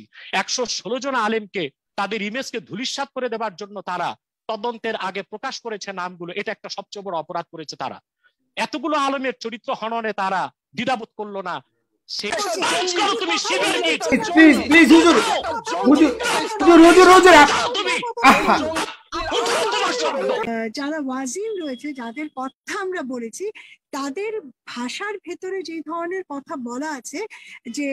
ব্যক্তি। 116 জন আলেমকে তাদের ইমেজকে ধূলিসাৎ করে দেওয়ার জন্য তারা তদন্তের আগে প্রকাশ করেছে নামগুলো। এটা একটা সবচেয়ে বড় অপরাধ করেছে তারা। এতগুলো আলেমের চরিত্র হননে তারা দ্বিধাবোধ করলো না। যারা ওয়াজিন রয়েছে, যাদের কথা আমরা বলেছি, তাদের ভাষার ভেতরে যে ধরনের কথা বলা আছে, যে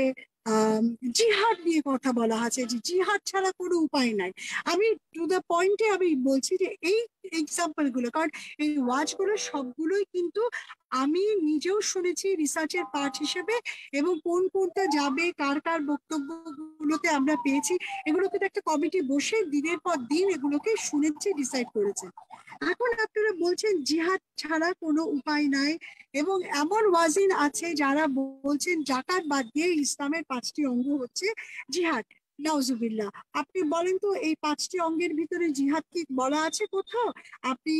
জিহাদ নিয়ে কথা বলা আছে, যে জিহাদ ছাড়া কোনো উপায় নাই। আমি টু দ্য পয়েন্টে আমি বলছি যে এই এক্সাম্পল গুলো, কারণ এই ওয়াজগুলো সবগুলোই কিন্তু আমি নিজেও শুনেছি রিসার্চের পার্ট হিসেবে, এবং কোন কোনটা যাবে, কার কার বক্তব্যগুলোতে আমরা পেয়েছি, এগুলো কিন্তু একটা কমিটি বসে দিনের পর দিন এগুলোকে শুনেছে, ডিসাইড করেছে। এখন আপনারা বলছেন জিহাদ ছাড়া কোনো উপায় নাই, এবং এমন ওয়াজিন আছে যারা বলছেন জাকাত বাদ দিয়ে ইসলামের 5টি অঙ্গ হচ্ছে জিহাদ। নাউজুবিল্লাহ। আপনি বলেন তো এই 5টি অঙ্গের ভিতরে জিহাদ কি বলা আছে কোথাও? আপনি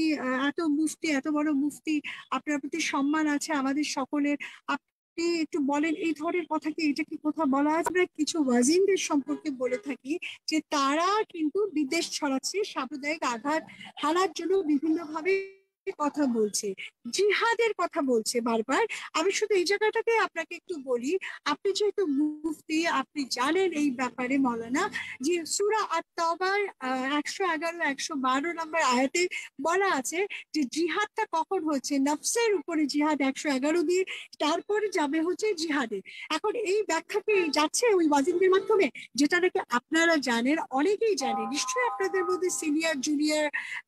এত মুফতি, এত বড় মুফতি, আপনার প্রতি সম্মান আছে আমাদের সকলের, আপনি একটু বলেন এই ধরনের কথা কি, এটা কি কোথাও বলা আছে? আমরা কিছু ওয়াজিনদের সম্পর্কে বলে থাকি যে তারা কিন্তু বিদেশ ছড়াচ্ছে, সাম্প্রদায়িক আঘাত হানার জন্য বিভিন্ন ভাবে কথা বলছে, জিহাদের কথা বলছে বারবার। আমি শুধু এই জায়গাটাকে আপনাকে একটু বলি, আপনি যেহেতু মুফতি, আপনি জানেন এই ব্যাপারে মৌলানা, যে সূরা আত-তাওবার 111 112 নম্বর আয়াতে বলা আছে যে জিহাদটা কখন হচ্ছে, নফসের উপরে জিহাদ 111 দিয়ে, তারপরে যাবে হচ্ছে জিহাদে। এখন এই ব্যাখ্যা কি যাচ্ছে ওই ওয়াজিনদের মাধ্যমে, যেটা নাকি আপনারা জানেন, অনেকেই জানে, নিশ্চয়ই আপনাদের মধ্যে সিনিয়র জুনিয়র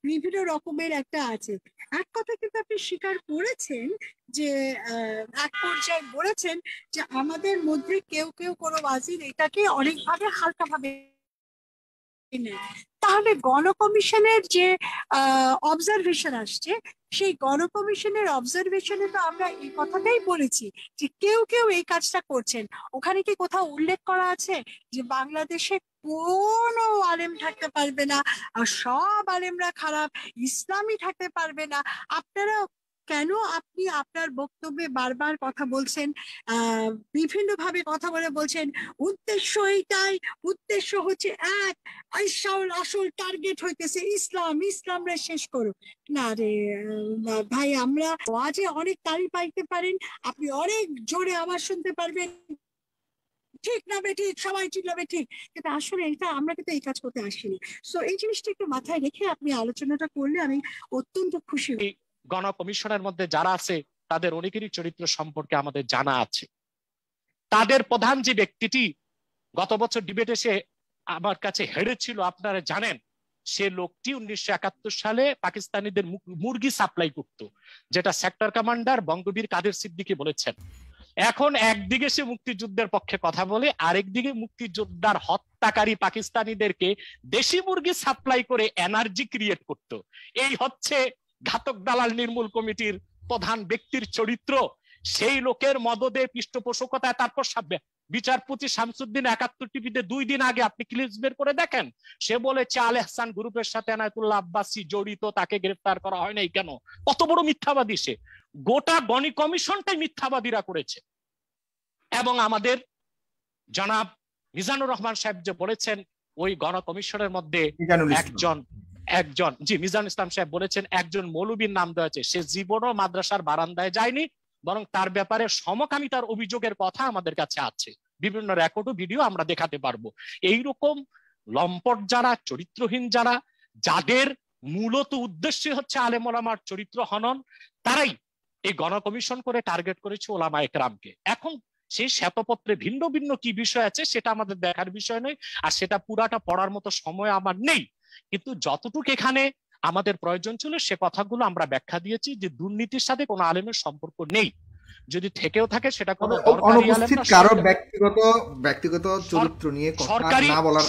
বিভিন্ন রকমের একটা আছে। এক কথা কিন্তু আপনি স্বীকার করেছেন যে এক পর্যায়ে বলেছেন যে আমাদের মধ্যে কেউ কেউ কোনো ওয়াজিন এটাকে অনেকভাবে হালকাভাবে নেয়। তাহলে গণকমিশনের যে অবজারভেশন আসছে, সেই গণকমিশনের অবজারভেশনে তো আমরা এই কথাটাই বলেছি যে কেউ কেউ এই কাজটা করছেন। ওখানে কি কোথাও উল্লেখ করা আছে যে বাংলাদেশে কোনো আলেম থাকতে পারবে না, আর সব আলেমরা খারাপ, ইসলামই থাকতে পারবে না? আপনারা কেন, আপনি আপনার বক্তব্যে বারবার কথা বলছেন, বিভিন্ন ভাবে কথা বলে বলছেন উদ্দেশ্য এইটাই, উদ্দেশ্য হচ্ছে এক, আসল টার্গেট হইতেছে ইসলাম, ইসলামরা শেষ করো। না রে ভাই, আমরা আজে অনেক তালি পাইতে পারেন, আপনি অনেক জোরে আওয়াজ শুনতে পারবেন, ঠিক না বেঠিক, সবাই চিল্লাবে ঠিক, কিন্তু আসলে এটা আমরা কিন্তু এই কাজ করতে আসিনি। সো এই জিনিসটা একটু মাথায় রেখে আপনি আলোচনাটা করলে আমি অত্যন্ত খুশি হই। গণকমিশনের মধ্যে যারা আছে তাদের অনেকেরই চরিত্র সম্পর্কে আমাদের জানা আছে। তাদের প্রধান যে ব্যক্তিটি গত বছর ডিবেটে সে আমার কাছে হেরেছিল, আপনারা জানেন, সে লোকটি 1971 সালে পাকিস্তানিদের মুরগি সাপ্লাই করত, যেটা সেক্টর কমান্ডার বঙ্গবীর কাদের সিদ্দিকী বলেছেন। এখন একদিকে সে মুক্তিযুদ্ধের পক্ষে কথা বলে, আরেকদিকে মুক্তিযোদ্ধার হত্যাকারী পাকিস্তানিদেরকে দেশি মুরগি সাপ্লাই করে এনার্জি ক্রিয়েট করত। এই হচ্ছে ঘাতক দালাল নির্মূল কমিটির প্রধান ব্যক্তির চরিত্র। সেই লোকের মদদে পৃষ্ঠপোষকতায় তারপর বিচারপতি শামসুদ্দিন 71 টিভিতে 2 দিন আগে আপনি ক্লিপস বের করে দেখেন, সে বলেছে আল এহসান গ্রুপের সাথে এনায়েতুল্লাহ আব্বাসী জড়িত, তাকে গ্রেফতার করা হয় নাই কেন? কত বড় মিথ্যাবাদী সে! গোটা গণি কমিশনটাই মিথ্যাবাদীরা করেছে। এবং আমাদের জনাব মিজানুর রহমান সাহেব যে বলেছেন ওই গণ কমিশনের মধ্যে একজন জি মিজানুল ইসলাম সাহেব বলেছেন একজন মৌলবীর নাম দেওয়া হয়েছে, সে জীবনও মাদ্রাসার বারান্দায় যায়নি, বরং তার ব্যাপারে সমকামিতার অভিযোগের কথা আমাদের কাছে আছে, বিভিন্ন রেকর্ড ও ভিডিও আমরা দেখাতে পারবো। এইরকম লম্পট যারা, চরিত্রহীন যারা, যাদের মূলত উদ্দেশ্য হচ্ছে আলেম ওলামার চরিত্র হনন, তারাই এই গণকমিশন করে টার্গেট করেছে ওলামা একরামকে। এখন সেই শ্বেতপত্রে ভিন্ন ভিন্ন কি বিষয় আছে সেটা আমাদের দেখার বিষয় নয়, আর সেটা পুরাটা পড়ার মতো সময় আমার নেই, কিন্তু যতটুকু এখানে আমাদের প্রয়োজন ছিল সে কথাগুলো আমরা ব্যাখ্যা দিয়েছি যে দুর্নীতির সাথে কোনো আলেমের সম্পর্ক নেই, যদি থেকেও থাকে সেটা কোনো অনুপস্থিত কারো ব্যক্তিগত চরিত্র নিয়ে কথা না বলার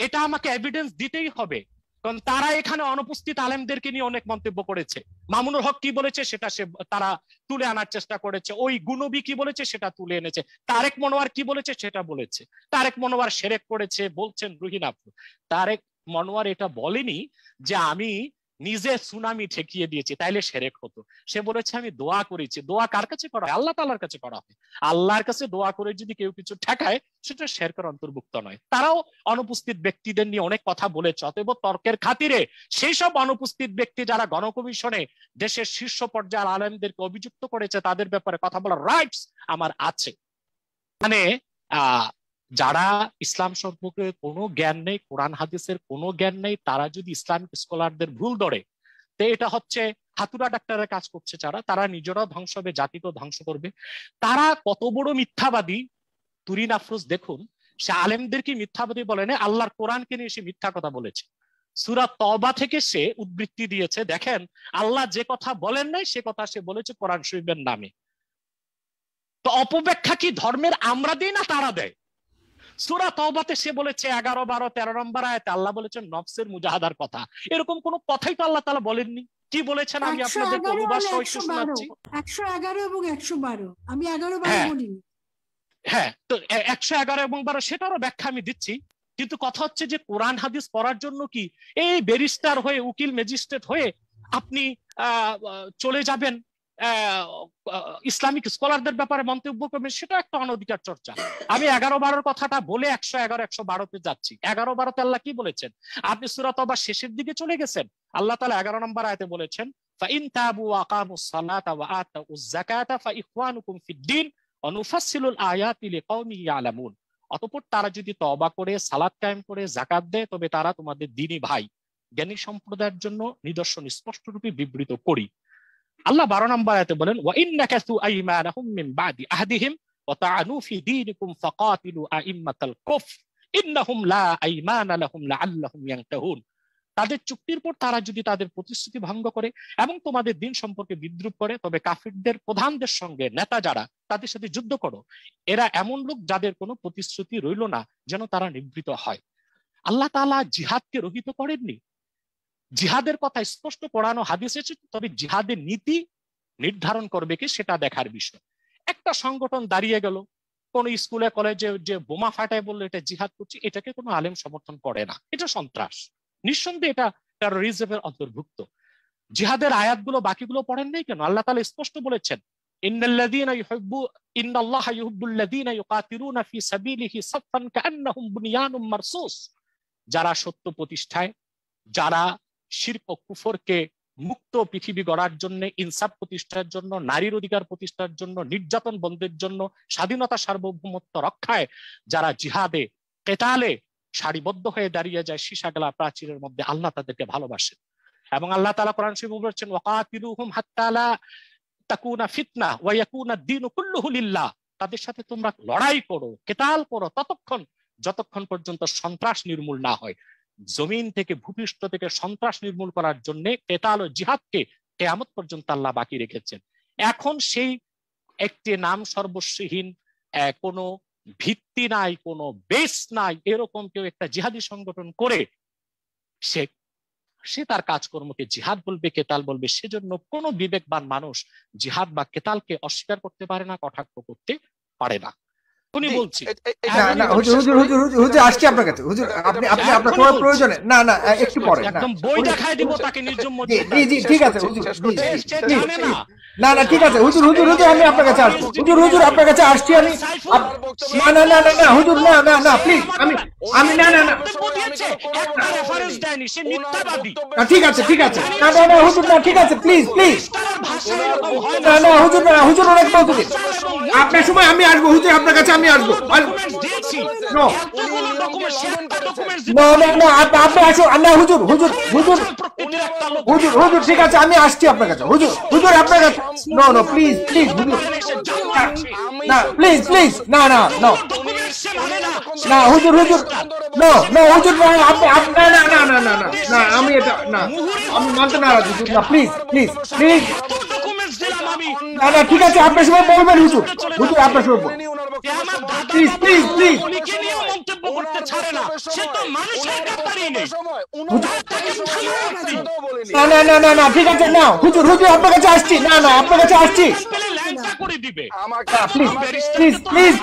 এটা আমাকে এভিডেন্স দিতেই হবে, কারণ তারা এখানে অনুপস্থিত আলেমদেরকে নিয়ে অনেক মন্তব্য করেছে। মামুনুল হক কি বলেছে সেটা তারা তুলে আনার চেষ্টা করেছে, ওই গুনবি কি বলেছে সেটা তুলে এনেছে, তারেক মনোয়ার কি বলেছে সেটা বলেছে। তারেক মনোয়ার সেরেক করেছে বলছেন রুহিন আপু, তারেক মনোয়ার এটা বলেনি যে আমি নিজে সুনামি ঠেকিয়ে দিয়েছে, তাইলে শিরক হতো। সে বলেছে আমি দোয়া করেছি। দোয়া কার কাছে করা হয়? আল্লাহ তাআলার কাছে করা হয়। আল্লাহর কাছে দোয়া করে যদি কেউ কিছু ঠেকায় সেটা শিরকের অন্তর্ভুক্ত নয়। তারাও অনুপস্থিত ব্যক্তিদের নিয়ে অনেক কথা বলেছে। অতএব তর্কের খাতিরে সেই সব অনুপস্থিত ব্যক্তি যারা গণকমিশনে দেশের শীর্ষ পর্যায়ের আলেমদেরকে অভিযুক্ত করেছে তাদের ব্যাপারে কথা বলার রাইটস আমার আছে। মানে যারা ইসলাম সম্পর্কে কোনো জ্ঞান নেই, কোরআন হাদিসের কোনো জ্ঞান নেই, তারা যদি ইসলামিক স্কলারদের ভুল ধরে, তো এটা হচ্ছে হাতুড়া ডাক্তারের কাজ করছে। তারা নিজেরাও ধ্বংস হবে, জাতিকেও ধ্বংস করবে। তারা কত বড় মিথ্যাবাদী। তুরিন আফরোজ দেখুন, সে আলেমদেরকে মিথ্যাবাদী বলে না, আল্লাহর কোরআনকে নিয়ে সে মিথ্যা কথা বলেছে। সূরা তওবা থেকে সে উদ্ধৃতি দিয়েছে। দেখেন, আল্লাহ যে কথা বলেন নাই সে কথা সে বলেছে কোরআন শরীফের নামে। তো অপব্যাখ্যা কি ধর্মের আমরা দিই না তারা দেয়? সূরা তওবাতে সে বলেছে 11, 12, 13 নম্বর আয়াতে আল্লাহ বলেছেন নফসের মুজাহাদার কথা। এরকম কোন কথাই তো আল্লাহ তাআলা বলেননি। কি বলেছেন আমি আপনাদেরকে অনুবাদ সহ শোনাচ্ছি। 111 এবং 112, আমি 11-12 বলিনি। হ্যাঁ, তো 111 এবং 12 সেটারও ব্যাখ্যা আমি দিচ্ছি। কিন্তু কথা হচ্ছে যে কোরআন হাদিস পড়ার জন্য কি এই ব্যারিস্টার হয়ে, উকিল ম্যাজিস্ট্রেট হয়ে আপনি চলে যাবেন ইসলামিক স্কলারদের ব্যাপারে মন্তব্য করবেন? সেটা একটা অনধিকার চর্চা। আমি 11-12 কথাটা বলে 111, 112-তে যাচ্ছি। 11-12-তে আল্লাহ কি বলেছেন? আপনি সূরা তওবার শেষের দিকে চলে গেছেন। আল্লাহ তাআলা 11 নম্বর আয়াতে বলেছেন ফাইন তাবু ওয়া আকামুস সালাতা ওয়া আতাউজ যাকাতা ফাইখওয়ানুকুম ফিদ-দীন ওয়া নুফাসসিলুল আয়াতি লিকাওমিন ইয়ালামুন। অতঃপর তারা যদি তওবা করে, সালাত কায়েম করে, যাকাত দেয়, তবে তারা তোমাদের দ্বীনী ভাই, জ্ঞানী সম্প্রদায়ের জন্য নিদর্শন স্পষ্টরূপে বিবৃত করি। আল্লাহ 12 নম্বর আয়াতে বলেন ওয়া ইন্নাকাসু আইমানাহুম মিন বাদি আহদিহিম ওয়া তাআনু ফি দীনিকুম ফাকাতিলু আইম্মাতাল কুফর ইন্নাহুম লা আইমানা লাহুম লাআল্লাহুম ইয়ানতাহুন। তাদের চুক্তির পর তারা যদি তাদের প্রতিশ্রুতি ভঙ্গ করে এবং তোমাদের দিন সম্পর্কে বিদ্রূপ করে, তবে কাফিরদের প্রধানদের সঙ্গে নেতা যারা, তাদের সাথে যুদ্ধ করো। এরা এমন লোক যাদের কোনো প্রতিশ্রুতি রইল না, যেন তারা নিবৃত হয়। আল্লাহ তাআলা জিহাদকে রহিত করেননি। জিহাদের কথা স্পষ্ট কোরআন ও হাদিসে আছে, তবে জিহাদের নীতি নির্ধারণ করবে কি সেটা দেখার বিষয়। একটা সংগঠন দাঁড়িয়ে গেল কোন স্কুলে কলেজে যে বোমা ফাটায় বললো এটা জিহাদ করছে, এটাকে কোনো আলেম সমর্থন করে না। এটা সন্ত্রাস, নিঃসন্দেহে এটা টেরোরিজমের অন্তর্ভুক্ত। জিহাদের আয়াতগুলো বাকিগুলো পড়েন নাই কেন? আল্লাহ তাআলা স্পষ্ট বলেছেন ইন্নাল্লাহা ইউহিব্বুল্লাযীনা ইউকাতিলুনা ফি সাবিলিহি সাফফান কাআন্নাহুম বুনিয়ানুম মারসুস। যারা সত্য প্রতিষ্ঠায়, যারা শিরক ও কুফরকে মুক্ত পৃথিবী গড়ার জন্য, ইনসাফ প্রতিষ্ঠার জন্য, নারীর অধিকার প্রতিষ্ঠার জন্য, নির্যাতন বন্ধের জন্য, স্বাধীনতা সার্বভৌমত্ব রক্ষায় যারা জিহাদে কেতালে সারিবদ্ধ হয়ে দাঁড়িয়ে যায় সীসাগলা প্রাচীরের মধ্যে, আল্লাহ তাদেরকে ভালোবাসেন। এবং আল্লাহ তাআলা কোরআন শরীফে বলেছেন ওয়াকাতিলুহুম হাত্তা লা তাকুনা ফিতনা ওয়া ইয়াকুনা দ্বীনু কুল্লুহু লিল্লাহ। তাদের সাথে তোমরা লড়াই করো, কেতাল করো যতক্ষণ পর্যন্ত সন্ত্রাস নির্মূল না হয়। জমিন থেকে, ভূপৃষ্ঠ থেকে সন্ত্রাস নির্মূল করার জন্য কেতাল ও জিহাদকে কিয়ামত পর্যন্ত আল্লাহ বাকি রেখেছেন। এখন সেই একটি নাম সর্বস্বহীন, কোনো ভিত্তি নাই, কোনো বেস নাই, এরকম কেউ একটা জিহাদি সংগঠন করে সে তার কাজকর্মকে জিহাদ বলবে, কেতাল বলবে, সেজন্য কোনো বিবেকবান মানুষ জিহাদ বা কেতালকে অস্বীকার করতে পারে না, কটাক্ষ করতে পারে না। উনি বলছি হুজুর আসছি আপনার কাছে। হুজুর আপনি আপনার সময় প্রয়োজনে না একটু পরে একদম বই দেখায় দিব তাকে নির্জম মসজিদ। জি ঠিক আছে হুজুর, না ঠিক আছে হুজুর আমি আপনার কাছে আসছি। হুজুর আপনার কাছে আসছি আমি। না হুজুর না প্লিজ আমি না ঠিক আছে না হুজুর না ঠিক আছে প্লিজ না হুজুর অনেক বলতে দিন। আপনার সময় আমি আসবো হুজুর, আপনার কাছে আমি আসবো। আপনি আসুন না হুজুর ঠিক আছে আমি আসছি আপনার কাছে। হুজুর আপনার কাছে নো প্লিজ হুজুর না প্লিজ না হুজুর নো হুজুর না আমি এটা না, আমি মানতে নারাজ হুজুর, না প্লিজ না ঠিক আছে আপনার সময় বলবেন হুজুর আপনার সময় বলবেন প্লিজ না ঠিক আছে না হুজুর আপনার কাছে আসছি। না আপনার কাছে আসছি প্লিজ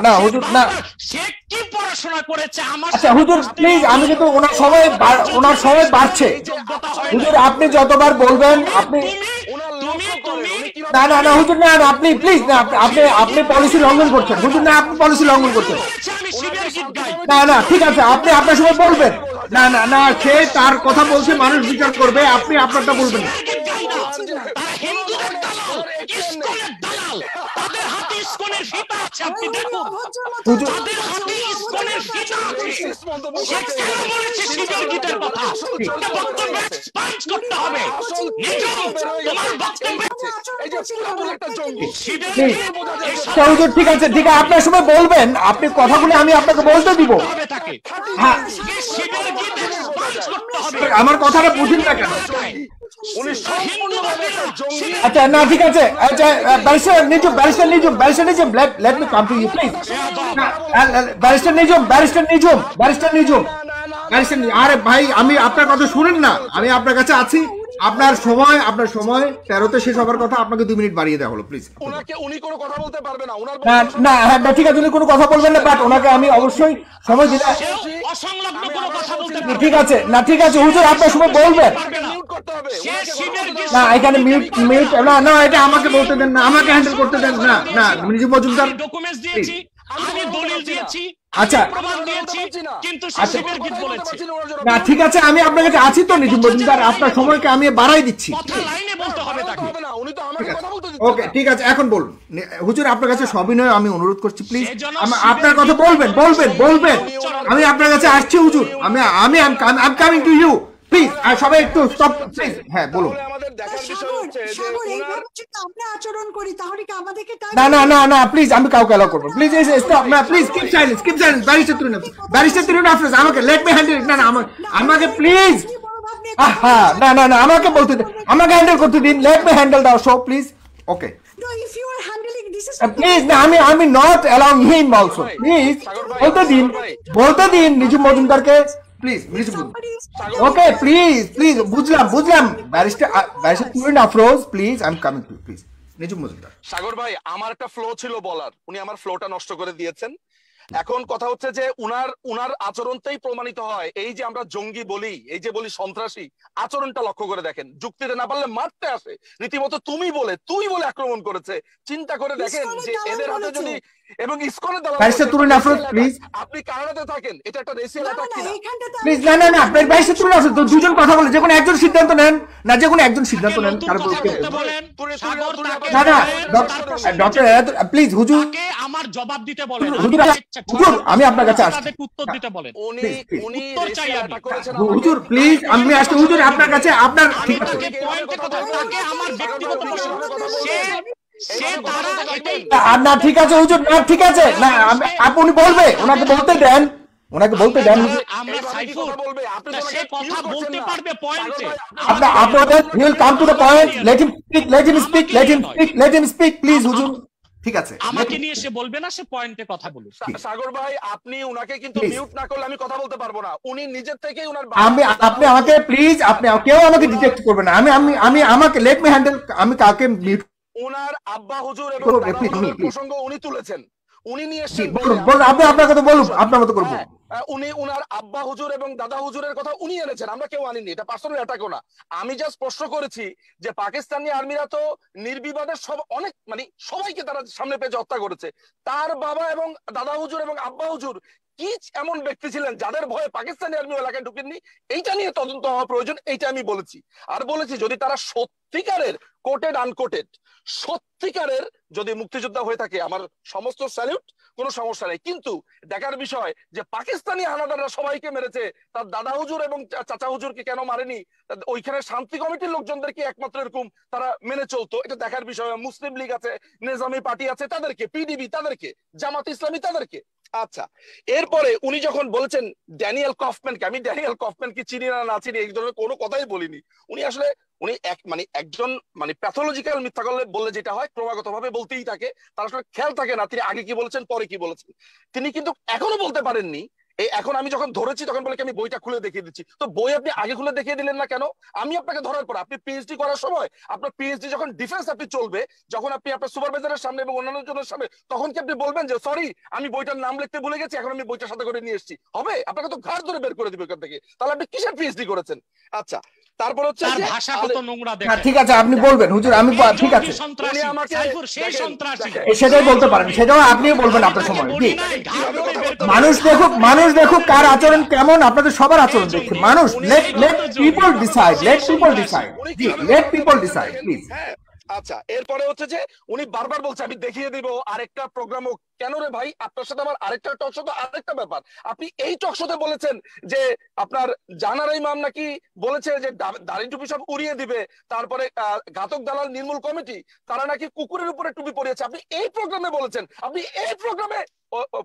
না হুজুর না পড়াশোনা করেছে আমার আচ্ছা হুজুর প্লিজ, আমি কিন্তু ওনার সময় বাড়ছে হুজুর, আপনি যতবার বলবেন আপনি না না না হুজুর, না আপনি প্লিজ, না আপনি পলিসি লঙ্ঘন করছেন হুজুর, না আপনি পলিসি লঙ্ঘন করছেন। না না ঠিক আছে, আপনি আপনার সময় বলবেন। না না না, সে তার কথা বলছে, মানুষ বিচার করবে, আপনি আপনারটা বলবেন। ঠিক আছে ঠিক আছে, আপনার সময় বলবেন, আপনি কথাগুলো আমি আপনাকে বলতে দিব। হ্যাঁ আমার কথাটা বুঝেন না কেন? আচ্ছা না ঠিক আছে, আচ্ছা barrister Nizam let me come to you please. Barrister Nizam, আরে ভাই আমি আপনার কথা শুনেন না, আমি আপনার কাছে আছি, আপনার সময় 13তে শেষ হবার কথা, আপনাকে 2 মিনিট বাড়িয়ে দেওয়া হলো, প্লিজ। উনি কোনো কথা বলতে পারবে না, না হ্যাঁ ঠিক আছে, উনি কোনো কথা বলবেন না, বাট ওনাকে আমি অবশ্যই সময় দিলাম। ঠিক আছে না ঠিক আছে হুজুর, আপনার সময় বলবেন। না এখানে মিউট না, এটা আমাকে বলতে দেন না, আমাকে হ্যান্ডেল করতে দেন না। না নিজম মজুমদার, ডকুমেন্টস দিয়েছি, আমি দলিল দিয়েছি, আচ্ছা প্রমাণ দিয়েছি, কিন্তু সে শিবের গীত বলেছে। না ঠিক আছে, আমি আপনার কাছে আছি তো নিজম মজুমদার, আপনার সময়কে আমি বাড়াই দিচ্ছি। কথা লাইনে বলতে হবে তাকে। ওকে ঠিক আছে, এখন বলুন হুজুর, আপনার কাছে সবিনয় আমি অনুরোধ করছি, প্লিজ আপনার কথা বলবেন। আমি আপনার কাছে আসছি হুজুর, আমি কামিং টু ইউ, প্লিজ সবাই একটু স্টপ প্লিজ। হ্যাঁ বলুন। না না না না প্লিজ, আমি কাউকে অ্যালাউ করব, প্লিজ স্টপ, না please keep silence, barrister Tarun Afroz, আমাকে লেট মি হ্যান্ডেল, না না আমাকে প্লিজ, হ্যাঁ না না না আমাকে বলতে দিন, আমাকে হ্যান্ডেল করতে দিন, লেট মি হ্যান্ডেল দাও শো প্লিজ। ওকে প্লিজ, না আমি not allowing him also, please বলতে দিন নিজম মজুমদারকে, প্লিজ। ওকে প্লিজ বুঝলাম barrister Tarun Afroz, please I am coming to please Nizam Majumdar. সাগর ভাই, আমার একটা ফ্লো ছিল বলার, উনি আমার ফ্লোটা নষ্ট করে দিয়েছেন। এখন কথা হচ্ছে যে উনার আচরণতেই প্রমাণিত হয়, এই যে আমরা জঙ্গি বলি, এই যে বলি সন্ত্রাসী, আচরণটা লক্ষ্য করে দেখেন, যুক্তিতে না পারলে মারতে আসে, রীতিমতো তুই বলে আক্রমণ করেছে। চিন্তা করে দেখেন যে এদের হাতে যদি, এবং ইসকনের দালাল ব্যারিস্টার তরুণ আফরোজ প্লিজ, আপনি কানাডাতে থাকেন, এটা একটা রেসিয়াল অ্যাটাক কিনা? প্লিজ না না না, ব্যারিস্টার তরুণ আফরোজ দুজন কথা বলে, যে কোনো একজন সিদ্ধান্ত নেন, তারপর না না ডক্টর প্লিজ হুজুর আমার জবাব দিতে বলেন, হুজুর আমি আপনার কাছে আসছি, উত্তর দিতে বলেন। উনি উত্তর চাই আমি। হুজুর প্লিজ আমি আসছি হুজুর আপনার কাছে, আপনার ঠিক আছে আমার ব্যক্তিগত প্রশ্ন, না ঠিক আছে হুজুর, না ঠিক আছে, না আপনি বলবে, ওনাকে বলতে দেন। আমরা সাইফুল সে কথা বলতে পারবে পয়েন্টে, আপনাদের will come to the point, let him speak please হুজুর। ঠিক আছে, আমাকে নিয়ে সে বলবে না, সে পয়েন্টে কথা বলুন। সাগর ভাই, আপনি উনাকে কিন্তু মিউট না করলে আমি কথা বলতে পারবো না, উনি নিজের থেকেই উনার আপনি আমাকে প্লিজ, কেউ আমাকে ডিটেক্ট করবে না, আমি আমাকে লেট মি হ্যান্ডেল, আমি কাউকে মিউট। উনার আব্বা হুজুর এবং প্রসঙ্গ উনি তুলেছেন, উনি নিয়ে এসেছেন, আপনি আপনার কথা বলুন, আপনার মতো করবো। উনি উনার আব্বা হুজুর এবং দাদা হুজুরের কথা উনি এনেছেন, আমরা কেউ আনিনি, এটা পার্সোনাল অ্যাটাকও না। আমি জাস্ট প্রশ্ন করেছি যে পাকিস্তানি আর্মিরা তো নির্বিবাদে অনেক সবাইকে তারা সামনে পেয়ে হত্যা করেছে, তার বাবা এবং দাদা হুজুর এবং আব্বা হুজুর কি এমন ব্যক্তি ছিলেন যাদের ভয়ে পাকিস্তানি আর্মি এলাকায় ঢুকেননি? এইটা নিয়ে তদন্ত হওয়া প্রয়োজন, এইটা আমি বলেছি। আর বলেছি যদি তারা সত্যিকারের কোটেড আনকোটেড সত্যিকারের যদি মুক্তিযোদ্ধা হয়ে থাকে, আমার সমস্ত স্যালিউট, কোনো সমস্যা নেই। কিন্তু দেখার বিষয় যে পাকিস্তানি হানাদাররা সবাইকে মেরেছে, তার দাদা হুজুর এবং চাচা হুজুরকে কেন মারেনি? ওইখানে শান্তি কমিটির লোকজনদেরকে একমাত্র এরকম তারা মেনে চলতো, এটা দেখার বিষয়। মুসলিম লীগ আছে, নিজামী পার্টি আছে তাদেরকে, পিডিবি তাদেরকে, জামাত ইসলামী তাদেরকে। আচ্ছা, এরপরে উনি যখন বলেছেন ড্যানিয়েল কফম্যানকে, আমি ড্যানিয়েল কফম্যানকে চিনি না চিনি এই ধরনের কোনো কথাই বলিনি। উনি আসলে একজন প্যাথোলজিক্যাল মিথ্যা বললে যেটা হয়, ক্রমাগত ভাবে বলতেই থাকে, তার আসলে খেয়াল থাকে না তিনি আগে কি বলেছেন পরে কি বলেছেন। তিনি কিন্তু এখনো বলতে পারেননি এখন আমি যখন ধরেছি তখন বলে কি আমি বইটা খুলে দেখিয়ে দিচ্ছি, তো বই আপনি আগে খুলে দেখিয়ে দিলেন না কেন? আমি আপনাকে ধরার পর আপনি পিএইচডি করার সময় আপনার পিএইচডি যখন ডিফেন্স আপনি চলবে, যখন আপনি আপনার সুপারভাইজারের সামনে এবং অন্যান্য জনের সামনে, তখন কি আপনি বলবেন যে সরি আমি বইটার নাম লিখতে ভুলে গেছি, এখন আমি বইটার সাথে করে নিয়ে এসেছি? হবে? আপনাকে তো ঘাড় ধরে বের করে দিবে ওখান থেকে। তাহলে আপনি কিসের পিএইচডি করেছেন? আচ্ছা, তারপর হচ্ছে তার যে ভাষা কত নোংরা দেখেন। ঠিক আছে, আপনি বলবেন হুজুর, আমি ঠিক আছে সন্ত্রাসী উনি আমাকে সাইফুর সেই দেখেন, সন্ত্রাসী সেটাই বলতে পারেন, সেটাও আপনিও বলবেন আপনার সময়। জি, ঘাড় ধরে বের করে মানুষ দেখুক কার আচরণ কেমন, আপনাদের সবার আচরণ দেখে মানুষ। Late people decide, late people decide. G, late people decide please. হ্যাঁ, আচ্ছা, এরপরে হচ্ছে যে উনি বারবার বলছে আমি দেখিয়ে দিব আরেকটা প্রোগ্রামও। কেন রে ভাই, আপনার সাথে আমার আরেকটা টক শো, আরেকটা ব্যাপার। আপনি এই টক শোতে বলেছেন যে আপনার জানার ইমাম নাকি বলেছে যে দাড়ি টুপি সব উড়িয়ে দিবে, তারপরে ঘাতক দালাল নির্মূল কমিটি তারা নাকি কুকুরের উপরে টুপি পরিয়েছে। আপনি এই প্রোগ্রামে বলেছেন, আপনি এই প্রোগ্রামে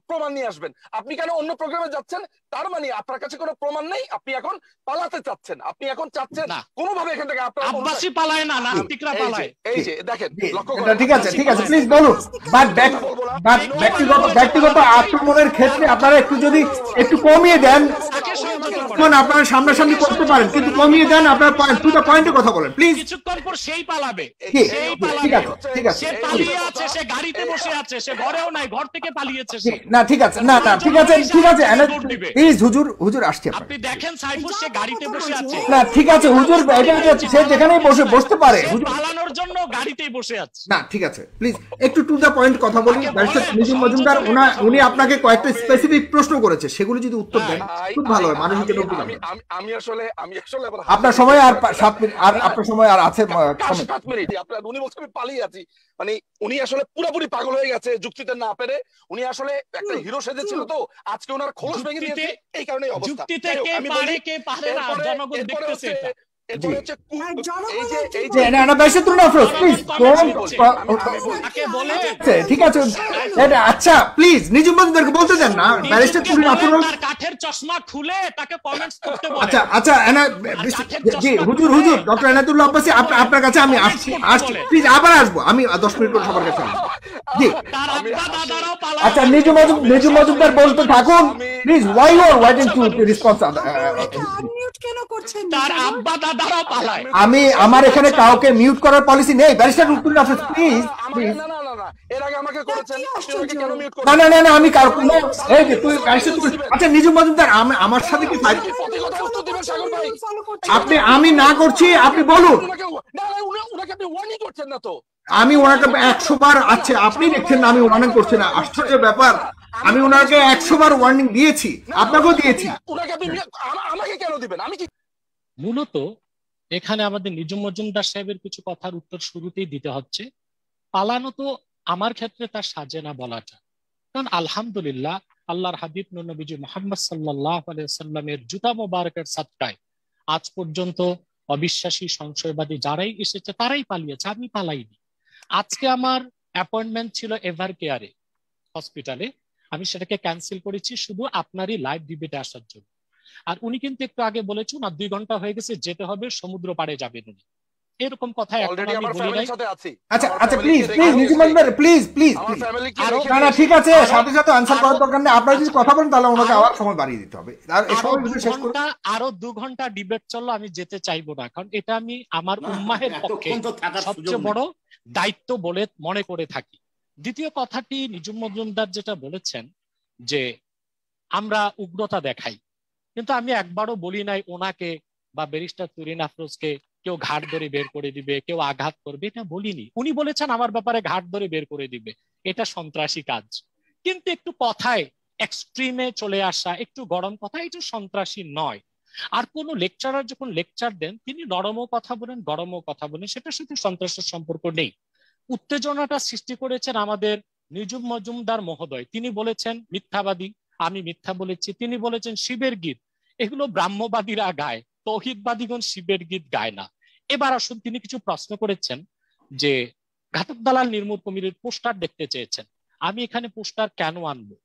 প্রমাণ নিয়ে আসবেন। আপনি কেন অন্য প্রোগ্রামে যাচ্ছেন? তার মানে আপনার কাছে কোনো প্রমাণ নেই, আপনি এখন পালাতে চাচ্ছেন। আপনি এখন চাচ্ছেন কোনোভাবে এখান থেকে আপনার আব্বাসী পালায় না, নাস্তিকরা পালায়। এই যে দেখেন, লক্ষ্য করেন। ঠিক আছে, ঠিক আছে, প্লিজ বলুন। বাট ব্যক্তিগত আক্রমণের ক্ষেত্রে আপনারা একটু কমিয়ে দেন। আপনারা সামনাসামনি করতে পারেন, কিন্তু কমিয়ে দেন। আপনার টু দ্য পয়েন্টে কথা বলেন প্লিজ। কিছুক্ষণ পর সেই পালাবে, ঠিক আছে, ঠিক আছে, সে পালিয়ে আছে, সে গাড়িতে বসে আছে, সে ঘরেও নাই, ঘর থেকে পালিয়েছে সে। না ঠিক আছে, না ঠিক আছে, ঠিক আছে প্লিজ হুজুর আসছে। আপনি দেখেন সাইফুর সে গাড়িতে বসে আছে। না ঠিক আছে হুজুর, সে যেখানেই বসতে পারে, পালানোর জন্য গাড়িতেই বসে আছে। না ঠিক আছে, প্লিজ একটু টু দ্য পয়েন্ট কথা বলি। ব্যারিস্টার নিজুম মজুমদার উনি আপনাকে কয়েকটা স্পেসিফিক প্রশ্ন করেছে, সেগুলো যদি উত্তর দেন খুব ভালো হয়। মানুষ আমি আসলে আপনার সময় আর 7 মিনিট, আর আপনার সময় আর আছে 7 মিনিট। আপনার উনি বলছেন আমি পালিয়ে আছি, মানে উনি আসলে পুরোপুরি পাগল হয়ে গেছে যুক্তিতে না পেরে। উনি আসলে একটা হিরো সেজেছিল, তো আজকে ওনার খোলস ভেঙে দিয়েছে, এই কারণে অবস্থা। যুক্তিতে কে পারে কে পারে না জনগণ দেখতেছে এটা। এরপরে হচ্ছে ঠিক আছে, আচ্ছা প্লিজ নিজুম মজুমদারকে বলতে দেন না। ব্যারিস্টার তুলিন আফরোজ কাঠের চশমা খুলে তাকে কমেন্টস করতে বলে। আচ্ছা জি হুজুর ডক্টর এনায়েতুল্লাহ আব্বাসী, আপনার কাছে আমি আসছি প্লিজ, আবার আসবো আমি 10 মিনিট পর সবার কাছে। জি আচ্ছা, নিজুম মজুমদার বলতে থাকুন please. Why you are waiting to response? তার আব্বা দাদারাও পালায়। আমি আমার এখানে কাউকে মিউট করার পলিসি নেই। ব্যারিস্টার উত্তর আফরোজ প্লিজ। এর আগে আমাকে করেছেন, আপনি ওকে কেন মিউট করেন? না আমি কাউকে, এই যে তুই আচ্ছা নিজুম মজুমদার আমার সাথে কি আমি না করছি, আপনি বলুন। আমি ওনাকে 100 বার, আচ্ছা আপনি দেখছেন না আমি ওয়ার্নিং করছি না, আশ্চর্য ব্যাপার। আমি ওনাকে 100 বার ওয়ার্নিং দিয়েছি, আপনাকেও দিয়েছি। আমাকে কেন দিবেন? আমি কি মূলত এখানে আমাদের নিজুম মজুমদার সাহেবের কিছু কথার উত্তর শুরুতেই দিতে হচ্ছে। পালানো তো আমার ক্ষেত্রে তার সাজে না বলাটা, কারণ আলহামদুলিল্লাহ আল্লাহর হাবিব নবীজি মুহাম্মদ সাল্লাল্লাহু আলাইহি সাল্লামের জুতা মোবারকের সাদকায় আজ পর্যন্ত অবিশ্বাসী সংশয়বাদী যারাই এসেছে তারাই পালিয়েছে, আমি পালাইনি। আজকে আমার অ্যাপয়েন্টমেন্ট ছিল এভার কেয়ারে হসপিটালে, আমি সেটাকে ক্যান্সেল করেছি শুধু আপনারই লাইভ ডিবেটে আসার জন্য। আর উনি কিন্তু একটু আগে বলেছেন আর 2 ঘন্টা হয়ে গেছে, যেতে হবে, সমুদ্র পাড়ে যাবেন উনি, এরকম কথা অলরেডি আমার ফ্যামিলির সাথে আছি। আচ্ছা প্লিজ নিজুম মজুমদার প্লিজ না ঠিক আছে, সাথে সাথে আনসার করার দরকার নেই। আপনারা যদি কথা বলেন তাহলে ওনাকে আবার সময় বাড়িয়ে দিতে হবে। আর এই সময় শেষ করুন। আরো 2 ঘন্টা ডিবেট চললো, আমি যেতে চাইবো না, কারণ এটা আমি আমার উম্মাহের পক্ষে সবচেয়ে বড় দায়িত্ব বলে মনে করে থাকি। দ্বিতীয় কথাটি নিজুম মজুমদার যেটা বলেছেন যে আমরা উগ্রতা দেখাই, কিন্তু আমি একবারও বলি নাই ওনাকে বা ব্যারিস্টার তুরিন আফরোজকে কেউ ঘাট ধরে বের করে দিবে, কেউ আঘাত করবে, এটা বলিনি। উনি বলেছেন আমার ব্যাপারে ঘাট ধরে বের করে দিবে, এটা সন্ত্রাসী কাজ। কিন্তু একটু কথায় এক্সট্রিমে চলে আসা, একটু গরম কথা, এটা সন্ত্রাসী নয়। আর কোন লেকচারার যখন লেকচার দেন তিনি নরমও কথা বলেন গরমও কথা বলেন, সেটার সাথে সন্ত্রাসের সম্পর্ক নেই। উত্তেজনাটা সৃষ্টি করেছেন আমাদের নিজুম মজুমদার মহোদয়। তিনি বলেছেন মিথ্যাবাদী, আমি মিথ্যা বলেছি। তিনি বলেছেন শিবের গীত, এগুলো ব্রাহ্মবাদীরা গায়, তৌহিদবাদীগণ শিবের গীত গায় না। এবার আসুন, তিনি কিছু প্রশ্ন করেছেন যে ঘাতক দালাল নির্মূল কমিটির পোস্টার দেখতে চেয়েছেন। আমি এখানে পোস্টার কেন আনবো,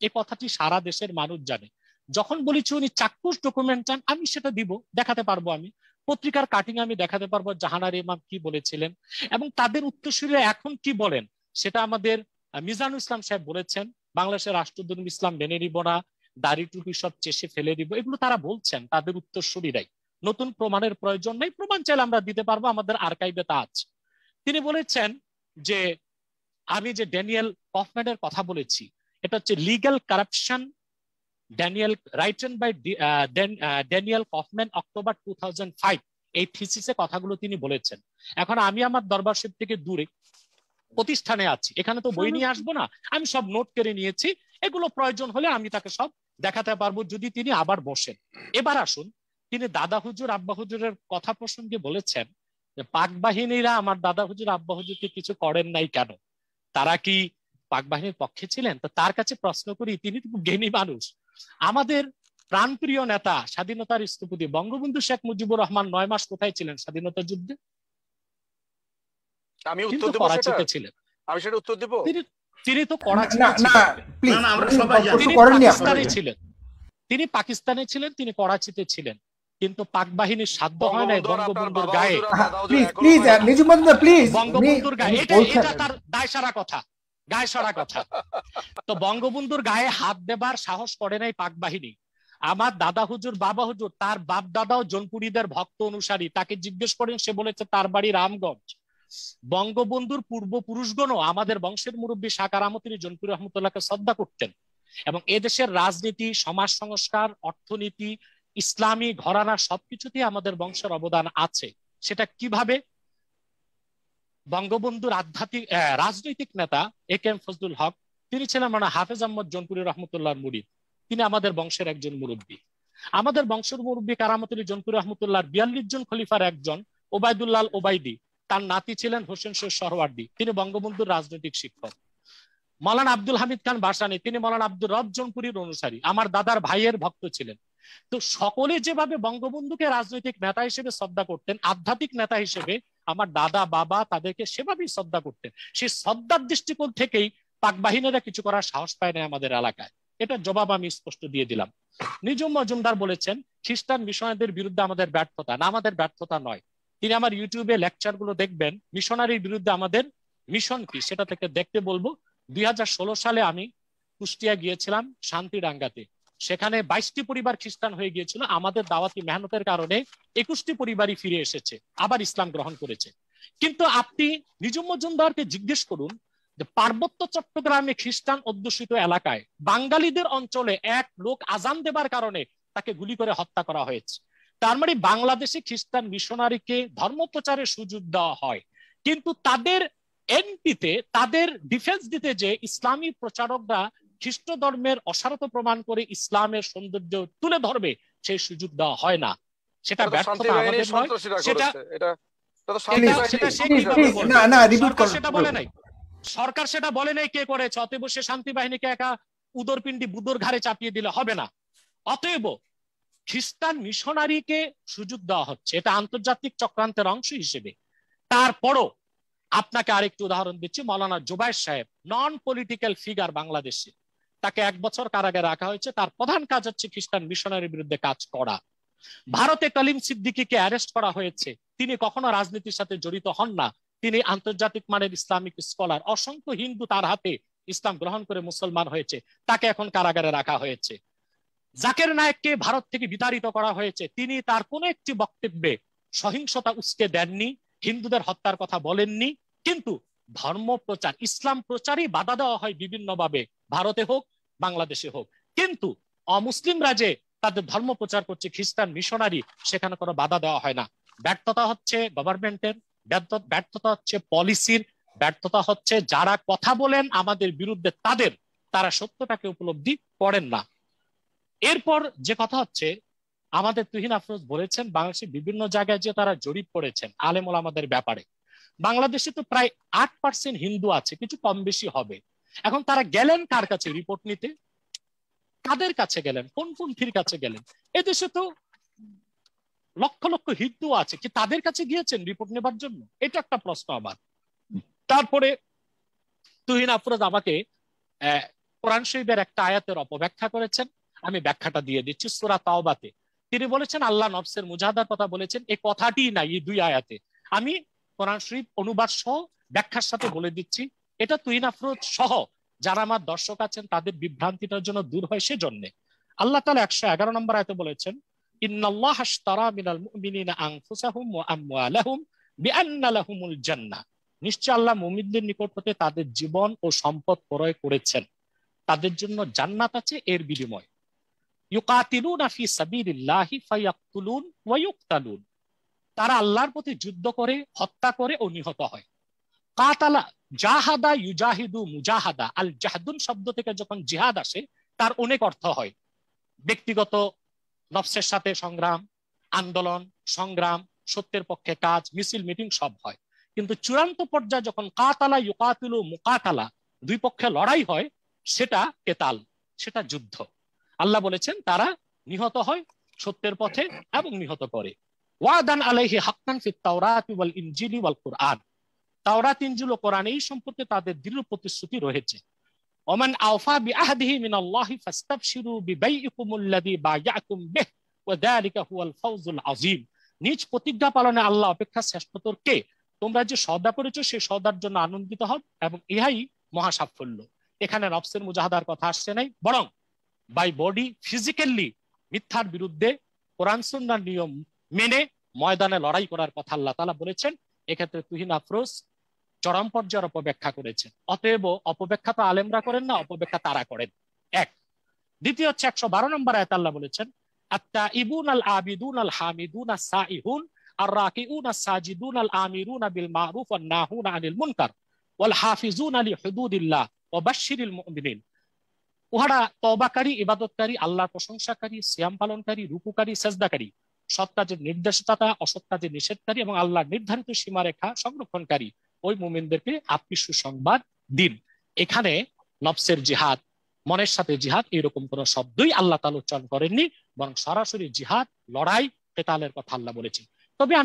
এই কথাটি সারা দেশের মানুষ জানে। যখন বলেছি উনি চাক্ষুষ ডকুমেন্ট চান, আমি সেটা দিব, দেখাতে পারবো। আমি পত্রিকার কাটিং আমি দেখাতে পারবো জাহানার ইমাম কি বলেছিলেন এবং তাদের উত্তরসূরিরা এখন কি বলেন সেটা আমাদের মিজানুল ইসলাম সাহেব বলেছেন, বাংলাদেশের রাষ্ট্রদূত ইসলাম মেনে নিব না, দাড়ি টুপি সব চেষে ফেলে দিব, এগুলো তারা বলছেন তাদের উত্তরসূরিরাই। নতুন প্রমাণের প্রয়োজন নেই, প্রমাণ চাইলে আমরা দিতে পারবো, আমাদের আর্কাইভে তা আছে। তিনি বলেছেন যে আমি যে ড্যানিয়েল কফম্যানের কথা বলেছি, এটা হচ্ছে legal corruption Daniel written by Daniel Kaufmann October 2005, এই থিসিসে কথাগুলো তিনি বলেছেন। এখন আমি আমার দরবার শরীফ থেকে দূরে প্রতিষ্ঠানে আছি, এখানে তো বই নিয়ে আসবো না, আমি সব নোট করে নিয়েছি, এগুলো প্রয়োজন হলে আমি তাকে সব দেখাতে পারবো যদি তিনি আবার বসেন। এবার আসুন, তিনি দাদা হুজুর আব্বা হুজুরের কথা প্রসঙ্গে বলেছেন যে পাক বাহিনীরা আমার দাদা হুজুর আব্বা হুজুরকে কিছু করেন নাই কেন, তারা কি পাক বাহিনীর পক্ষে ছিলেন? তো তার কাছে প্রশ্ন করি, তিনি তো খুব জ্ঞানী মানুষ। আমাদের প্রাণপ্রিয় নেতা স্বাধীনতার স্থপতি বঙ্গবন্ধু শেখ মুজিবুর রহমান 9 মাস কোথায় ছিলেন স্বাধীনতা যুদ্ধে? আমি উত্তর দেব, করাচিতে ছিলেন। আমি সেটা উত্তর দেব। তিনি তো করাচিতে ছিলেন, তিনি পাকিস্তানে ছিলেন, তিনি করাচিতে ছিলেন, কিন্তু পাক বাহিনীর সাধ্য হয় নাই বঙ্গবন্ধুর গায়ে, বঙ্গবন্ধুর গায়ে, এটা তার দায় সারা কথা, গায়ে সরা কথা। তো বঙ্গবন্ধুর গায়ে হাত দেবার সাহস করে নাই পাক বাহিনী। আমার দাদা হুজুর বাবা হুজুর তার বাপ দাদাও জনপুরীদের ভক্ত অনুসারী, তাকে জিজ্ঞেস করেন, সে বলেছে তার বাড়ি রামগঞ্জ। বঙ্গবন্ধুর পূর্বপুরুষগণও আমাদের বংশের মুরব্বী শাহ কারামতুল্লাহ জনপুরি রহমতুল্লাহকে শ্রদ্ধা করতেন, এবং এদেশের রাজনীতি, সমাজ সংস্কার, অর্থনীতি, ইসলামী ঘরানা সবকিছুতেই আমাদের বংশের অবদান আছে। সেটা কিভাবে? বঙ্গবন্ধুর আধ্যাত্মিক রাজনৈতিক নেতা এ কে এম ফজলুল হক, তিনি ছিলেন মানে হাফেজ আহমদ জনপুরি রহমতুল্লাহর মুরিদ, তিনি আমাদের বংশের একজন মুরব্বী। আমাদের বংশের মুরব্বী কারামতুল্লাহ জনপুরি রহমতুল্লাহর 42 জন খলিফার একজন ওবায়দুল্লাহ ওবায়দি, তার নাতি ছিলেন হোসেন শেখ সরওয়ার্দী, তিনি বঙ্গবন্ধুর রাজনৈতিক শিক্ষক। মাওলানা আব্দুল হামিদ খান বাসানী, তিনি মাওলানা আব্দুর রব জনপুরির অনুসারী, আমার দাদার ভাইয়ের ভক্ত ছিলেন। তো সকলে যেভাবে বঙ্গবন্ধুকে রাজনৈতিক নেতা হিসেবে শ্রদ্ধা করতেন, আধ্যাত্মিক নেতা হিসেবে আমার দাদা বাবা তাদেরকে সেভাবেই শ্রদ্ধা করতেন। সেই শ্রদ্ধার দৃষ্টিকোণ থেকেই পাক বাহিনীরা কিছু করার সাহস পায় না আমাদের এলাকায়, এটার জবাব আমি স্পষ্ট দিয়ে দিলাম। নিজুম মজুমদার বলেছেন খ্রিস্টান মিশনারিদের বিরুদ্ধে আমাদের ব্যর্থতা, না আমাদের ব্যর্থতা নয়। তিনি আমার ইউটিউবে লেকচার গুলো দেখবেন, মিশনারির বিরুদ্ধে আমাদের মিশন কি সেটা থেকে দেখতে বলবো। 2016 সালে আমি কুষ্টিয়া গিয়েছিলাম শান্তিরাঙ্গাতে, সেখানে 22টি পরিবার খ্রিস্টান হয়ে গিয়েছিল, আমাদের দাওয়াতি মেহনতের কারণে 21টি পরিবারই ফিরে এসেছে, আবার ইসলাম গ্রহণ করেছে। কিন্তু আপনি নিজুম মজুমদারকে জিজ্ঞেস করুন যে পার্বত্য চট্টগ্রামে খ্রিস্টান অধ্যুষিত এলাকায় বাঙালিদের অঞ্চলে এক লোক আজান দেবার কারণে তাকে গুলি করে হত্যা করা হয়েছে। তার মানে বাংলাদেশে খ্রিস্টান মিশনারিকে ধর্ম প্রচারের সুযোগ দেওয়া হয়, কিন্তু তাদের এমপিতে, তাদের ডিফেন্স দিতে যে ইসলামী প্রচারকরা খ্রিস্ট ধর্মের অসারত প্রমাণ করে ইসলামের সৌন্দর্য তুলে ধরবে, সেই সুযোগ দেওয়া হয় না। সেটা ব্যর্থতা আমাদের নয়, সেটা বলে নাই সরকার, সেটা বলে নাই কে করেছে। অতএব সে শান্তি বাহিনীকে একা উদরপিণ্ডি বুদর ঘাড়ে চাপিয়ে দিলে হবে না। অতএব খ্রিস্টান মিশনারিকে সুযোগ দেওয়া হচ্ছে, এটা আন্তর্জাতিক চক্রান্তের অংশ হিসেবে। তারপরও আপনাকে আরেকটি উদাহরণ দিচ্ছি, মাওলানা জুবায়ের সাহেব, নন পলিটিক্যাল ফিগার বাংলাদেশে, তাকে 1 বছর কারাগারে রাখা হয়েছে, তার প্রধান কাজ হচ্ছে খ্রিস্টান মিশনারির বিরুদ্ধে কাজ করা। ভারতে কলিম সিদ্দিকীকে অ্যারেস্ট করা হয়েছে, তিনি কখনো রাজনীতির সাথে জড়িত হন না, তিনি আন্তর্জাতিক মানের ইসলামিক স্কলার, অসংখ্য হিন্দু তার হাতে ইসলাম গ্রহণ করে মুসলমান হয়েছে, তাকে এখন কারাগারে রাখা হয়েছে। জাকির নায়েককে ভারত থেকে বিতাড়িত করা হয়েছে, তিনি তার কোন একটি বক্তব্যে সহিংসতা উস্কে দেননি, হিন্দুদের হত্যার কথা বলেননি, কিন্তু ধর্ম প্রচার, ইসলাম প্রচারই বাধা দেওয়া হয় বিভিন্নভাবে, ভারতে হোক বাংলাদেশে হোক। কিন্তু অমুসলিমরা যে তাদের ধর্ম প্রচার করছে, খ্রিস্টান মিশনারি, সেখানে কোনো বাধা দেওয়া হয় না। ব্যর্থতা হচ্ছে গভর্নমেন্টের, ব্যর্থতা হচ্ছে পলিসির, ব্যর্থতা হচ্ছে যারা কথা বলেন আমাদের বিরুদ্ধে তারা সত্যটাকে উপলব্ধি করেন না। এরপর যে কথা হচ্ছে, আমাদের তুহিন আফরোজ বলেছেন বাংলাদেশের বিভিন্ন জায়গায় যে তারা জরিপ করেছেন আলেম ওলামাদের ব্যাপারে। বাংলাদেশে তো প্রায় 8% হিন্দু আছে, কিছু কম বেশি হবে। এখন তারা গেলেন কার কাছে রিপোর্ট নিতে? কাদের কাছে গেলেন? কোন পন্থীর কাছে গেলেন? এদেশে তো লক্ষ লক্ষ হিন্দু আছে, কি তাদের কাছে গিয়েছেন রিপোর্ট নেবার জন্য? এটা একটা প্রশ্ন আমার। তারপরে তুহিন আফরোজ আমাকে কোরআন শরীফের একটা আয়াতের অপব্যাখ্যা করেছেন, আমি ব্যাখ্যাটা দিয়ে দিচ্ছি। সূরা তাওবাতে তিনি বলেছেন আল্লাহ নফসের মুজাহাদার কথা বলেছেন, এই কথাটি নাই এই 2 আয়াতে। আমি কোরআন শরীফ অনুবাদ সহ ব্যাখ্যার সাথে বলে দিচ্ছি, এটা তুহিন আফরোজ সহ যারা আমার দর্শক আছেন তাদের বিভ্রান্তিটার জন্য দূর হয় সেজন্য। আল্লাহ তাআলা 111 নম্বর আয়াতে বলেছেন, ইন্নাল্লাহা আশতারা মিনাল মুমিনিনা আনফুসাহুম ওয়া আমওয়ালাহুম বিআন্না লাহুমুল জান্নাহ। নিশ্চয় আল্লাহ মুমিনদের নিকট হতে তাদের জীবন ও সম্পদ ক্রয় করেছেন, তাদের জন্য জান্নাত আছে এর বিনিময়। ইউকাতিলুনা ফি সাবিলিল্লাহি ফায়াকতুলুন ওয়া ইউকতালুন। তারা আল্লাহর পথে যুদ্ধ করে, হত্যা করে ও নিহত হয়। কাতালা জাহাদা ইউজাহিদু মুজাহাদা, আল জাহদুন শব্দ থেকে যখন জিহাদ আসে তার অনেক অর্থ হয়। ব্যক্তিগত নফসের সাথে সংগ্রাম, আন্দোলন, সংগ্রাম, সত্যের পক্ষে কাজ, মিছিল মিটিং সব হয়। কিন্তু চূড়ান্ত পর্যায়ে যখন কাতালা ইউকাতিলু মুকাতালা, দুই পক্ষে লড়াই হয়, সেটা কেতাল, সেটা যুদ্ধ। আল্লাহ বলেছেন তারা নিহত হয় সত্যের পথে এবং নিহত করে। ওয়াদান আলাইহি হাক্কান ফিত তাওরাতি ওয়াল ইনজিলি ওয়াল কুরআন। তাওরাত, ইনজিল ও কোরআন এই সম্পর্কে তাদের দৃঢ় প্রতিশ্রুতি রয়েছে। ওমান আওফা বিআহদিহি মিনাল্লাহি ফাস্তাবশিরু বিবাইইকুমুল্লাযী বায়াতুম বিহি ওয়া যালিকা হুয়াল ফাওজুল আযীম। নিজ প্রতিজ্ঞা পালনে আল্লাহ অপেক্ষা শ্রেষ্ঠতর কে? তোমরা যে সওদা করেছো সেই সওদার জন্য আনন্দিত হও এবং ইহাই মহা সাফল্য। এখানে নফসের মুজাহাদার কথা আসছে নাই, বরং বাই বডি ফিজিক্যালি মিথ্যার বিরুদ্ধে কোরআন সুন্নাহর নিয়ম মেনে ময়দানে লড়াই করার কথা আল্লাহ তাআলা বলেছেন। এক্ষেত্রে তুহিন আফরোজ চরম পর্যায়ের অপব্যাখ্যা করেছেন। অতএব অপব্যাখ্যা তো আলেমরা করেন না, অপব্যাখ্যা তারা করেন। এক। দ্বিতীয় হচ্ছে 112 নম্বর আয়াতে আল্লাহ বলেছেন, আত-তাইবুন আল আবিদুন আল হামিদুন আস-সাইহুন আর-রাকিউন আস-সাজিদুন আল আমিরুনা বিল মারুফ ওয়ান নাহুনা আনিল মুনকার ওয়াল হাফিজুনা লিহুদুদিল্লাহ ওয়া বাশশিরিল মুমিনিন। উহারা তওবাকারী, ইবাদতকারী, আল্লাহর প্রশংসাকারী, সিয়াম পালনকারী, রুকুকারী, সাজদাকারী, সৎ কাজের নির্দেশদাতা, অসৎ কাজের নিষেধকারী এবং আল্লাহর নির্ধারিত সীমারেখা সংরক্ষণকারী ওই মুমিনদেরকে আপনি সুসংবাদ দিন। এখানে নফসের জিহাদ, মনের সাথে জিহাদ, এরকম কোন শব্দই আল্লাহ তাআলা উচ্চারণ করেননি, বরং সরাসরি জিহাদ, লড়াই, কেতালের কথা আল্লাহ বলেছেন। তবে আমি